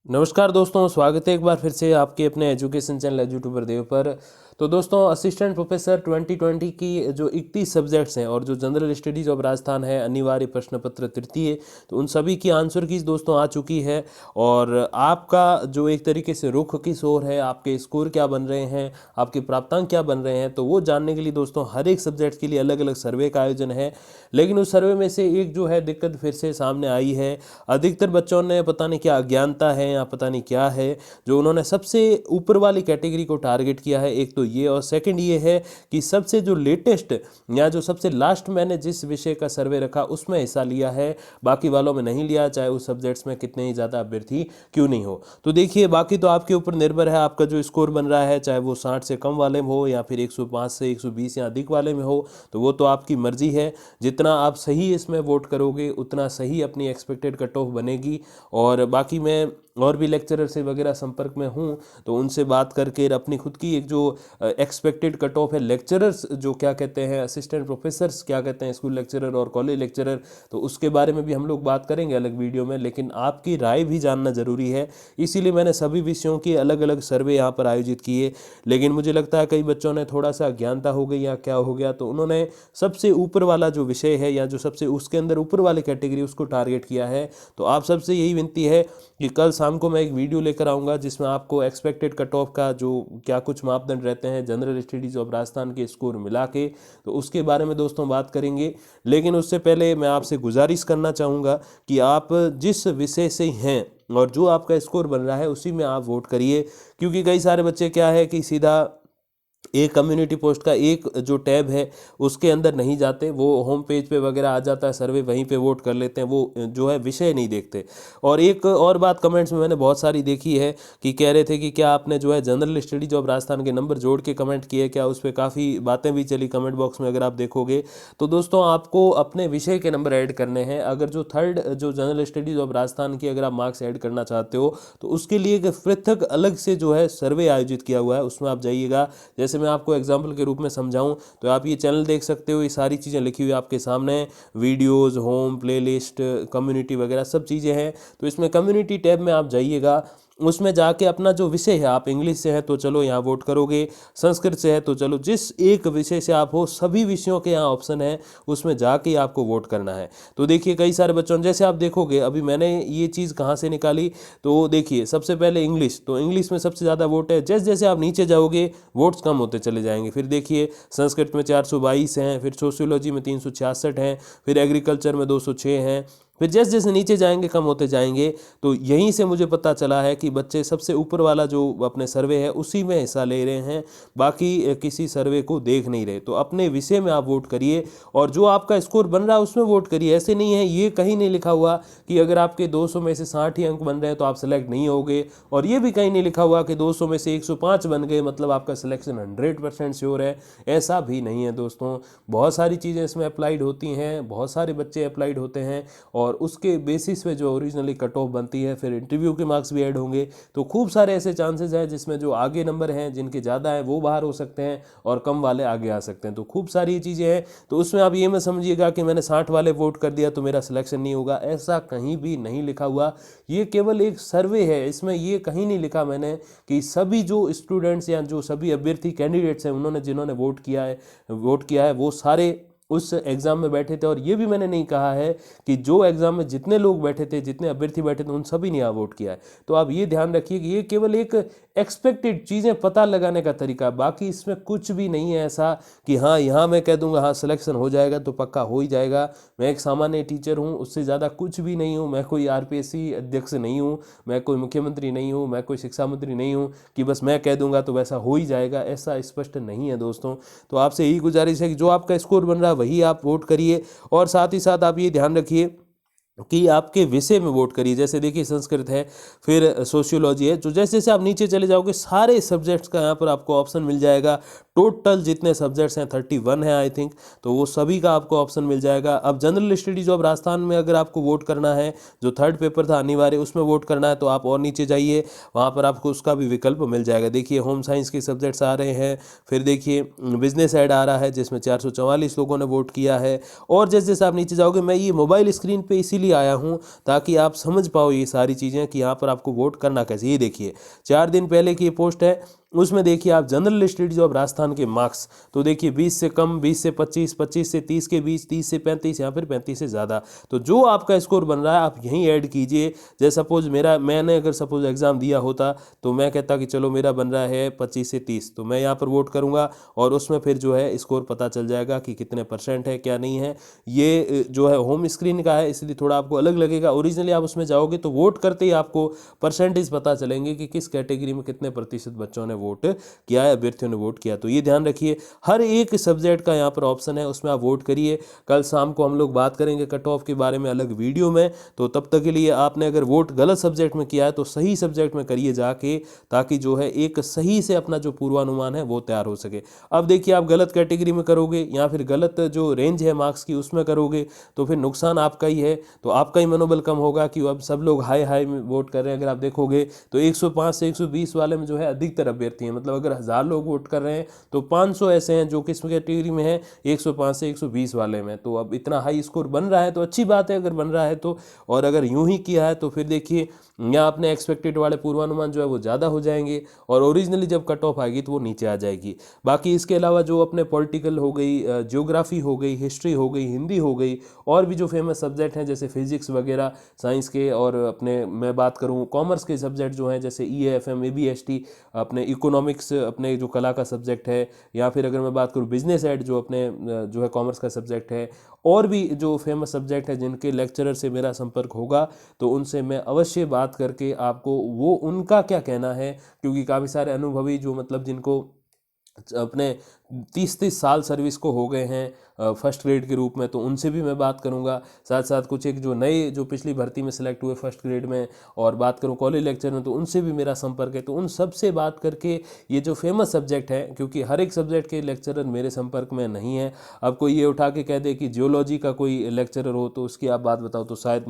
नमस्कार दोस्तों, स्वागत है एक बार फिर से आपके अपने एजुकेशन चैनल एजुट्यूबर देव पर। तो दोस्तों, असिस्टेंट प्रोफेसर 2020 की जो 31 सब्जेक्ट्स हैं और जो जनरल स्टडीज़ ऑफ राजस्थान है, अनिवार्य प्रश्न पत्र तृतीय, तो उन सभी की आंसर कीज दोस्तों आ चुकी है। और आपका जो एक तरीके से रुख किस ओर है, आपके स्कोर क्या बन रहे हैं, आपके प्राप्तांक क्या बन रहे हैं, तो वो जानने के लिए दोस्तों हर एक सब्जेक्ट के लिए अलग अलग सर्वे का आयोजन है। लेकिन उस सर्वे में से एक जो है दिक्कत फिर से सामने आई है। अधिकतर बच्चों ने पता नहीं क्या अज्ञानता है या पता नहीं क्या है, जो उन्होंने सबसे ऊपर वाली कैटेगरी को टारगेट किया है। एक तो ये, और सेकंड ये है कि सबसे जो लेटेस्ट या जो सबसे लास्ट मैंने जिस विषय का सर्वे रखा उसमें हिस्सा लिया है, बाकी वालों में नहीं लिया, चाहे उस सब्जेक्ट्स में कितने ही ज़्यादा अभ्यर्थी क्यों नहीं हो। तो देखिए, बाकी तो आपके ऊपर निर्भर है, आपका जो स्कोर बन रहा है, चाहे वो 60 से कम वाले में हो या फिर 105 से 120 या अधिक वाले में हो, तो वो तो आपकी मर्जी है। जितना आप सही इसमें वोट करोगे उतना सही अपनी एक्सपेक्टेड कट ऑफ बनेगी। और बाकी मैं और भी लेक्चरर से वगैरह संपर्क में हूँ, तो उनसे बात करके अपनी खुद की एक जो एक्सपेक्टेड कट ऑफ है, लेक्चरर्स जो क्या कहते हैं, असिस्टेंट प्रोफेसर्स क्या कहते हैं, स्कूल लेक्चरर और कॉलेज लेक्चरर, तो उसके बारे में भी हम लोग बात करेंगे अलग वीडियो में। लेकिन आपकी राय भी जानना ज़रूरी है, इसीलिए मैंने सभी विषयों की अलग अलग सर्वे यहाँ पर आयोजित किए। लेकिन मुझे लगता है कई बच्चों ने थोड़ा सा अज्ञानता हो गई या क्या हो गया, तो उन्होंने सबसे ऊपर वाला जो विषय है या जो सबसे उसके अंदर ऊपर वाली कैटेगरी उसको टारगेट किया है। तो आप सबसे यही विनती है कि कल शाम को मैं एक वीडियो लेकर आऊँगा जिसमें आपको एक्सपेक्टेड कट ऑफ का जो क्या कुछ मापदंड रहते हैं जनरल स्टडीज़ ऑफ राजस्थान के स्कोर मिला के, तो उसके बारे में दोस्तों बात करेंगे। लेकिन उससे पहले मैं आपसे गुजारिश करना चाहूँगा कि आप जिस विषय से हैं और जो आपका स्कोर बन रहा है उसी में आप वोट करिए। क्योंकि कई सारे बच्चे क्या है कि सीधा एक कम्युनिटी पोस्ट का एक जो टैब है उसके अंदर नहीं जाते, वो होम पेज पे वगैरह आ जाता है सर्वे, वहीं पे वोट कर लेते हैं, वो जो है विषय नहीं देखते। और एक और बात कमेंट्स में मैंने बहुत सारी देखी है कि कह रहे थे कि क्या आपने जो है जनरल स्टडीज ऑफ राजस्थान के नंबर जोड़ के कमेंट किए क्या, उस पर काफ़ी बातें भी चली कमेंट बॉक्स में अगर आप देखोगे। तो दोस्तों, आपको अपने विषय के नंबर ऐड करने हैं। अगर जो थर्ड जो जनरल स्टडीज ऑफ राजस्थान की अगर आप मार्क्स ऐड करना चाहते हो, तो उसके लिए एक पृथक अलग से जो है सर्वे आयोजित किया हुआ है, उसमें आप जाइएगा। जैसे मैं आपको एग्जाम्पल के रूप में समझाऊं तो आप ये चैनल देख सकते हो, ये सारी चीज़ें लिखी हुई आपके सामने, वीडियोस, होम, प्लेलिस्ट, कम्युनिटी वगैरह सब चीज़ें हैं। तो इसमें कम्युनिटी टैब में आप जाइएगा, उसमें जाके अपना जो विषय है, आप इंग्लिश से हैं तो चलो यहाँ वोट करोगे, संस्कृत से है तो चलो, जिस एक विषय से आप हो सभी विषयों के यहाँ ऑप्शन है, उसमें जाके आपको वोट करना है। तो देखिए, कई सारे बच्चों, जैसे आप देखोगे अभी मैंने ये चीज़ कहाँ से निकाली, तो देखिए सबसे पहले इंग्लिश, तो इंग्लिश में सबसे ज़्यादा वोट है। जैसे जैसे आप नीचे जाओगे वोट्स कम होते चले जाएंगे। फिर देखिए, संस्कृत में 422 हैं, फिर सोशियोलॉजी में 366 हैं, फिर एग्रीकल्चर में 206 हैं, फिर जैसे जैसे नीचे जाएंगे कम होते जाएंगे। तो यहीं से मुझे पता चला है कि बच्चे सबसे ऊपर वाला जो अपने सर्वे है उसी में हिस्सा ले रहे हैं, बाकी किसी सर्वे को देख नहीं रहे। तो अपने विषय में आप वोट करिए और जो आपका स्कोर बन रहा है उसमें वोट करिए। ऐसे नहीं है, ये कहीं नहीं लिखा हुआ कि अगर आपके 200 में से 60 ही अंक बन रहे हैं तो आप सेलेक्ट नहीं होगे, और ये भी कहीं नहीं लिखा हुआ कि 200 में से 105 बन गए मतलब आपका सिलेक्शन 100% श्योर है। ऐसा भी नहीं है दोस्तों, बहुत सारी चीज़ें इसमें अप्लाइड होती हैं, बहुत सारे बच्चे अप्लाइड होते हैं, और उसके बेसिस पे जो ओरिजिनली कट ऑफ बनती है, फिर इंटरव्यू के मार्क्स भी ऐड होंगे। तो खूब सारे ऐसे चांसेस हैं जिसमें जो आगे नंबर हैं जिनके ज़्यादा हैं वो बाहर हो सकते हैं और कम वाले आगे आ सकते हैं। तो खूब सारी ये चीज़ें हैं। तो उसमें आप ये मत समझिएगा कि मैंने 60 वाले वोट कर दिया तो मेरा सिलेक्शन नहीं होगा, ऐसा कहीं भी नहीं लिखा हुआ। ये केवल एक सर्वे है, इसमें ये कहीं नहीं लिखा मैंने कि सभी जो स्टूडेंट्स या जो सभी अभ्यर्थी कैंडिडेट्स हैं उन्होंने जिन्होंने वोट किया है वो सारे उस एग्ज़ाम में बैठे थे। और ये भी मैंने नहीं कहा है कि जो एग्ज़ाम में जितने लोग बैठे थे, जितने अभ्यर्थी बैठे थे, उन सभी ने यहाँ वोट किया है। तो आप ये ध्यान रखिए कि ये केवल एक एक्सपेक्टेड चीज़ें पता लगाने का तरीका, बाकी इसमें कुछ भी नहीं है ऐसा कि हाँ यहाँ मैं कह दूंगा हाँ सिलेक्शन हो जाएगा तो पक्का हो ही जाएगा। मैं एक सामान्य टीचर हूँ, उससे ज़्यादा कुछ भी नहीं हूँ। मैं कोई आरपीएससी अध्यक्ष नहीं हूँ, मैं कोई मुख्यमंत्री नहीं हूँ, मैं कोई शिक्षा मंत्री नहीं हूँ कि बस मैं कह दूंगा तो वैसा हो ही जाएगा, ऐसा स्पष्ट नहीं है दोस्तों। तो आपसे यही गुजारिश है कि जो आपका स्कोर बन रहा है वही आप वोट करिए, और साथ ही साथ आप ये ध्यान रखिए कि आपके विषय में वोट करिए। जैसे देखिए, संस्कृत है, फिर सोशियोलॉजी है, तो जैसे जैसे आप नीचे चले जाओगे सारे सब्जेक्ट्स का यहाँ पर आपको ऑप्शन मिल जाएगा। टोटल जितने सब्जेक्ट्स हैं 31 है आई थिंक, तो वो सभी का आपको ऑप्शन मिल जाएगा। अब जनरल स्टडीज ऑफ राजस्थान में अगर आपको वोट करना है, जो थर्ड पेपर था अनिवार्य, उसमें वोट करना है तो आप और नीचे जाइए, वहाँ पर आपको उसका भी विकल्प मिल जाएगा। देखिए, होम साइंस के सब्जेक्ट्स आ रहे हैं, फिर देखिए बिजनेस ऐड आ रहा है जिसमें 444 लोगों ने वोट किया है। और जैसे जैसे आप नीचे जाओगे, मैं ये मोबाइल स्क्रीन पर इसीलिए इसलिए आया हूँ ताकि आप समझ पाओ ये सारी चीज़ें कि यहाँ पर आपको वोट करना कैसे। ये देखिए 4 दिन पहले की ये पोस्ट है, उसमें देखिए आप जनरल स्टडीज ऑफ राजस्थान के मार्क्स, तो देखिए 20 से कम, 20 से 25, 25 से 30 के बीच, 30 से 35 या फिर 35 से ज़्यादा। तो जो आपका स्कोर बन रहा है आप यहीं ऐड कीजिए। जैसे सपोज मैंने अगर सपोज एग्ज़ाम दिया होता तो मैं कहता कि चलो मेरा बन रहा है 25 से 30, तो मैं यहाँ पर वोट करूँगा और उसमें फिर जो है स्कोर पता चल जाएगा कि कितने % है क्या नहीं है। ये जो है होम स्क्रीन का है इसलिए थोड़ा आपको अलग लगेगा। ओरिजिनली आप उसमें जाओगे तो वोट करते ही आपको % पता चलेंगे कि किस कैटेगरी में कितने % बच्चों ने वोट किया है, अभ्यर्थियों ने वोट किया। तो ये ध्यान रखिए, हर एक सब्जेक्ट का यहाँ पर ऑप्शन है, उसमें आप वोट करिए। कल शाम को हम लोग बात करेंगे कट ऑफ के बारे में अलग वीडियो में। तो तब तक के लिए आपने अगर वोट गलत सब्जेक्ट में किया है तो सही सब्जेक्ट में करिए जाके, ताकि जो है एक सही से अपना जो पूर्वानुमान है वो तैयार हो सके। अब देखिए आप गलत कैटेगरी में करोगे या फिर गलत जो रेंज है मार्क्स की उसमें करोगे तो फिर नुकसान आपका ही है। तो आपका ही मनोबल कम होगा कि अब सब लोग हाई हाई में वोट कर रहे हैं। अगर आप देखोगे तो 105 से 120 वाले में जो है अधिकतर अभ्यर्थी हैं, मतलब अगर 1000 लोग वोट कर रहे हैं तो 500 ऐसे हैं जो किस कैटेगरी में है, 105 से 120 वाले में। तो अब इतना हाई स्कोर बन रहा है तो अच्छी बात है अगर बन रहा है तो। और अगर यूं ही किया है तो फिर देखिए यहाँ अपने एक्सपेक्टेड वाले पूर्वानुमान जो है वो ज़्यादा हो जाएंगे और ओरिजिनली जब कट ऑफ आएगी तो वो नीचे आ जाएगी। बाकी इसके अलावा जो अपने पॉलिटिकल हो गई, ज्योग्राफी हो गई, हिस्ट्री हो गई, हिंदी हो गई, और भी जो फेमस सब्जेक्ट हैं जैसे फिजिक्स वगैरह साइंस के, और अपने मैं बात करूँ कॉमर्स के सब्जेक्ट जो हैं जैसे EAFM, ABST, अपने इकोनॉमिक्स, अपने जो कला का सब्जेक्ट है, या फिर अगर मैं बात करूँ बिजनेस एड जो अपने जो है कॉमर्स का सब्जेक्ट है, और भी जो फेमस सब्जेक्ट है जिनके लेक्चरर से मेरा संपर्क होगा तो उनसे मैं अवश्य बात करके आपको वो उनका क्या कहना है, क्योंकि काफ़ी सारे अनुभवी जो मतलब जिनको अपने 30-30 साल सर्विस को हो गए हैं फर्स्ट ग्रेड के रूप में, तो उनसे भी मैं बात करूंगा। साथ साथ कुछ एक जो नए जो पिछली भर्ती में सिलेक्ट हुए फर्स्ट ग्रेड में, और बात करूं कॉलेज लेक्चर में, तो उनसे भी मेरा संपर्क है। तो उन सब से बात करके ये जो फेमस सब्जेक्ट है, क्योंकि हर एक सब्जेक्ट के लेक्चरर मेरे संपर्क में नहीं है। अब कोई ये उठा के कह दे कि जियोलॉजी का कोई लेक्चरर हो तो उसकी आप बात बताओ, तो शायद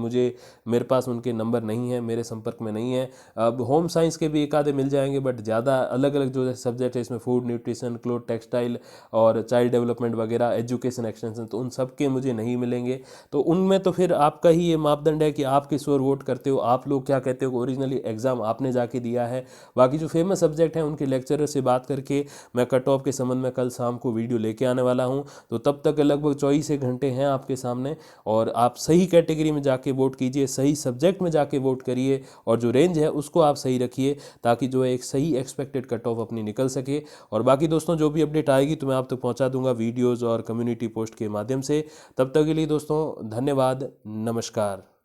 मेरे पास उनके नंबर नहीं है, मेरे संपर्क में नहीं है। अब होम साइंस के भी एक आधे मिल जाएंगे, बट ज़्यादा अलग अलग जो सब्जेक्ट है इसमें फूड, न्यूट्रिशन, क्लोथ, टेक्सटाइल और चाइल्ड डेवलपमेंट वगैरह, एजुकेशन एक्सटेंशन, तो उन सब के मुझे नहीं मिलेंगे। तो उनमें तो फिर आपका ही ये मापदंड है कि आप किस ओर वोट करते हो, आप लोग क्या कहते हो। ओरिजिनली एग्जाम आपने जाके दिया है। बाकी जो फेमस सब्जेक्ट हैं उनके लेक्चरर से बात करके मैं कट ऑफ के संबंध में कल शाम को वीडियो लेके आने वाला हूं। तो तब तक लगभग 24 घंटे हैं आपके सामने, और आप सही कैटेगरी में जाके वोट कीजिए, सही सब्जेक्ट में जाके वोट करिए, और जो रेंज है उसको आप सही रखिए, ताकि जो है एक सही एक्सपेक्टेड कट ऑफ अपनी निकल सके। और बाकी दोस्तों जो भी अपडेट आएगी तो मैं आप तक पहुंचा दूंगा वीडियोज़ और कम्युनिटी पोस्ट के माध्यम से। तब तक के लिए दोस्तों धन्यवाद, नमस्कार।